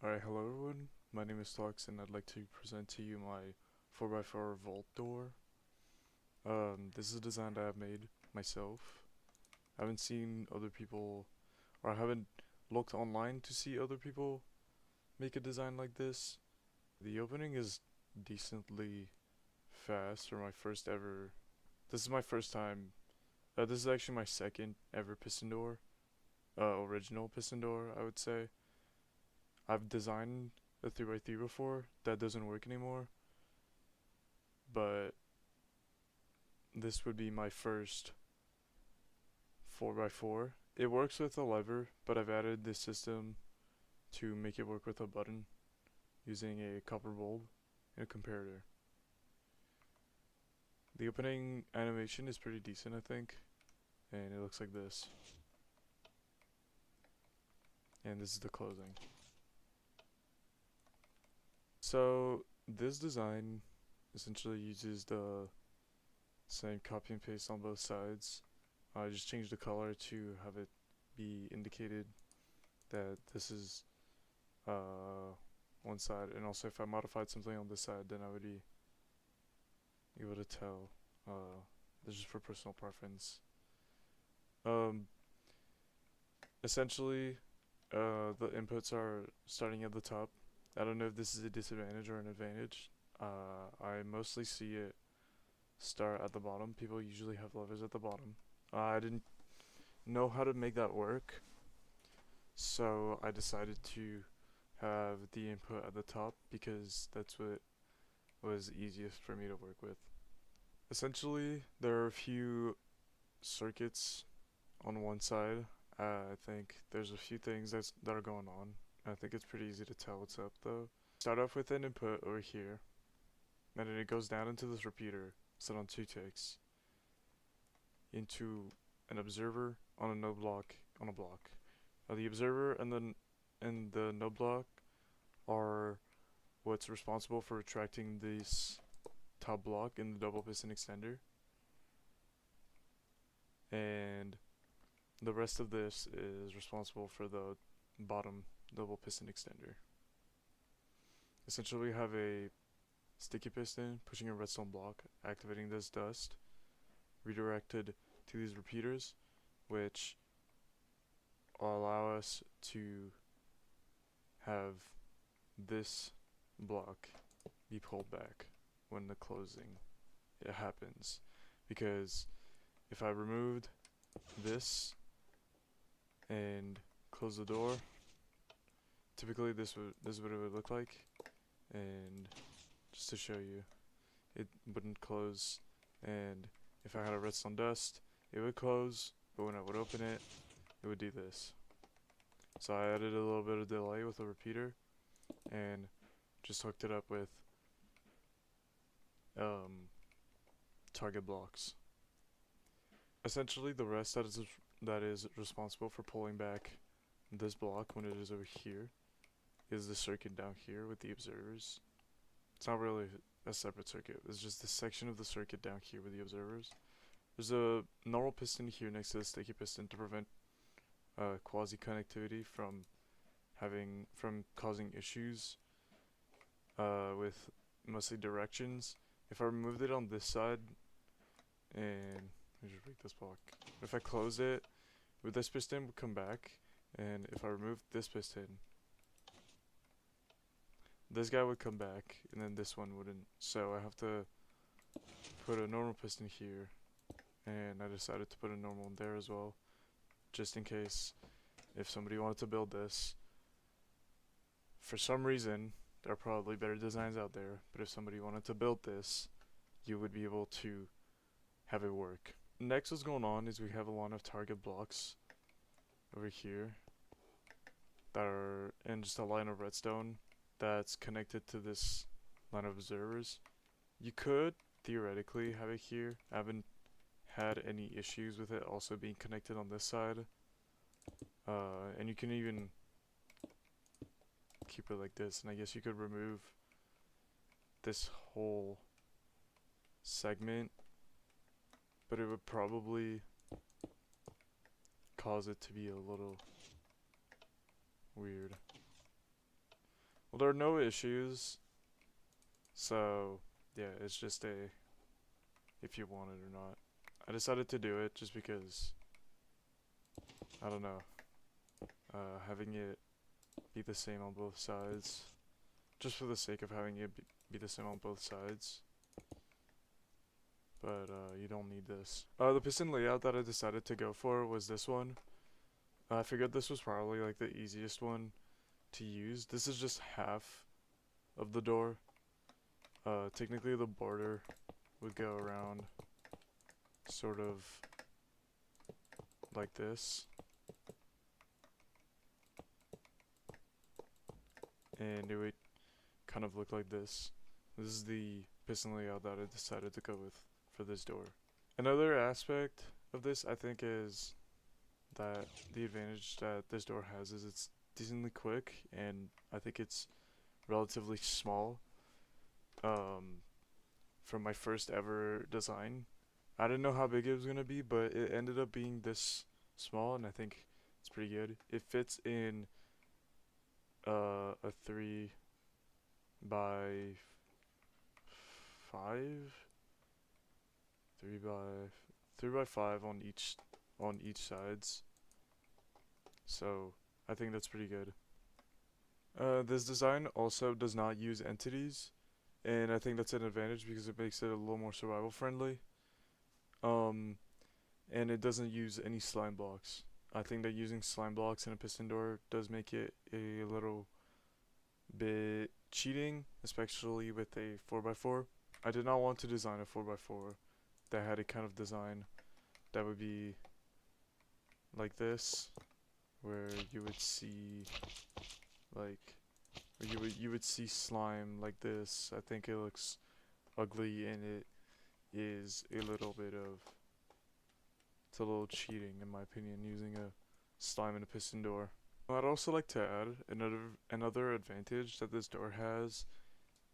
Alright, hello everyone. My name is Lux and I'd like to present to you my 4x4 vault door. This is a design that I've made myself. I haven't seen other people, or I haven't looked online to see other people make a design like this. The opening is decently fast for my first ever. This is my first time. This is actually my second ever piston door. Original piston door, I would say. I've designed a 3x3 before that doesn't work anymore, but this would be my first 4x4. It works with a lever, but I've added this system to make it work with a button using a copper bulb and a comparator. The opening animation is pretty decent, I think, and it looks like this. And this is the closing. So this design essentially uses the same copy and paste on both sides. I just changed the color to have it be indicated that this is one side, and also if I modified something on this side, then I would be able to tell. This is for personal preference. Essentially, the inputs are starting at the top. I don't know if this is a disadvantage or an advantage. I mostly see it start at the bottom. People usually have levers at the bottom. I didn't know how to make that work, so I decided to have the input at the top because that's what was easiest for me to work with. Essentially, there are a few circuits on one side. I think there's a few things that are going on. I think it's pretty easy to tell what's up though. Start off with an input over here, and then it goes down into this repeater set on 2 ticks into an observer on a node block on a block. The observer and the node block are what's responsible for retracting this top block in the double piston extender, and the rest of this is responsible for the bottom double piston extender. Essentially, we have a sticky piston pushing a redstone block, activating this dust, redirected to these repeaters, which allow us to have this block be pulled back when the closing it happens. Because if I removed this and close the door, typically this is what it would look like. And just to show you, it wouldn't close, and if I had a redstone dust, it would close, but when I would open it, it would do this. So I added a little bit of delay with a repeater and just hooked it up with target blocks. Essentially, the rest that is responsible for pulling back this block when it is over here is the circuit down here with the observers. It's not really a separate circuit, it's just this section of the circuit down here with the observers. There's a normal piston here next to the sticky piston to prevent quasi connectivity from causing issues with mostly directions. If I removed it on this side, and let me just break this block. If I close it, this piston would come back, and if I removed this piston, this guy would come back, and then this one wouldn't. So I have to put a normal piston here, and I decided to put a normal one there as well, just in case if somebody wanted to build this. For some reason, there are probably better designs out there, but if somebody wanted to build this, you would be able to have it work. Next, what's going on is we have a line of target blocks over here that are in just a line of redstone that's connected to this line of observers. You could theoretically have it here. I haven't had any issues with it also being connected on this side. And you can even keep it like this, and I guess you could remove this whole segment, but it would probably cause it to be a little weird. Well, there are no issues, so yeah, it's just a if you want it or not. I decided to do it just because, I don't know, having it be the same on both sides, just for the sake of having it be the same on both sides. But you don't need this. The piston layout that I decided to go for was this one. I figured this was probably like the easiest one to use. This is just half of the door. Technically the border would go around sort of like this. And it would kind of look like this. This is the piston layout that I decided to go with for this door. Another aspect of this, I think, is that the advantage that this door has is it's decently quick, and I think it's relatively small. From my first ever design, I didn't know how big it was gonna be, but it ended up being this small, and I think it's pretty good. It fits in a 3 by 5, 3 by 5 on each sides. So I think that's pretty good. This design also does not use entities, and I think that's an advantage because it makes it a little more survival friendly. Um, and it doesn't use any slime blocks. I think that using slime blocks in a piston door does make it a little bit cheating, especially with a 4x4. I did not want to design a 4x4 that had a kind of design that would be like this, where you would see like you would see slime like this. I think it looks ugly, and it is a little bit of, it's a little cheating in my opinion, using a slime in a piston door. I'd also like to add another advantage that this door has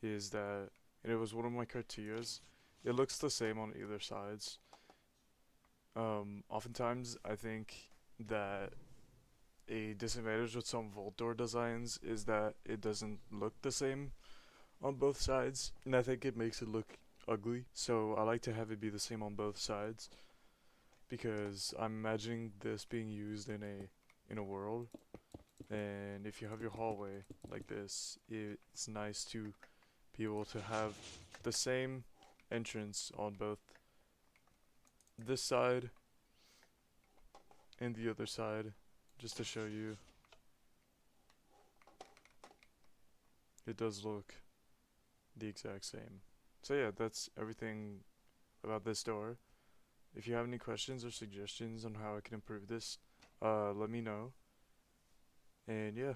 is that, and it was one of my criterias, it looks the same on either sides. Oftentimes I think that a disadvantage with some vault door designs is that it doesn't look the same on both sides, and I think it makes it look ugly. So I like to have it be the same on both sides, because I'm imagining this being used in a world, and if you have your hallway like this, it's nice to be able to have the same entrance on both this side and the other side, just to show you. It does look the exact same. So yeah, that's everything about this door. If you have any questions or suggestions on how I can improve this, let me know. And yeah.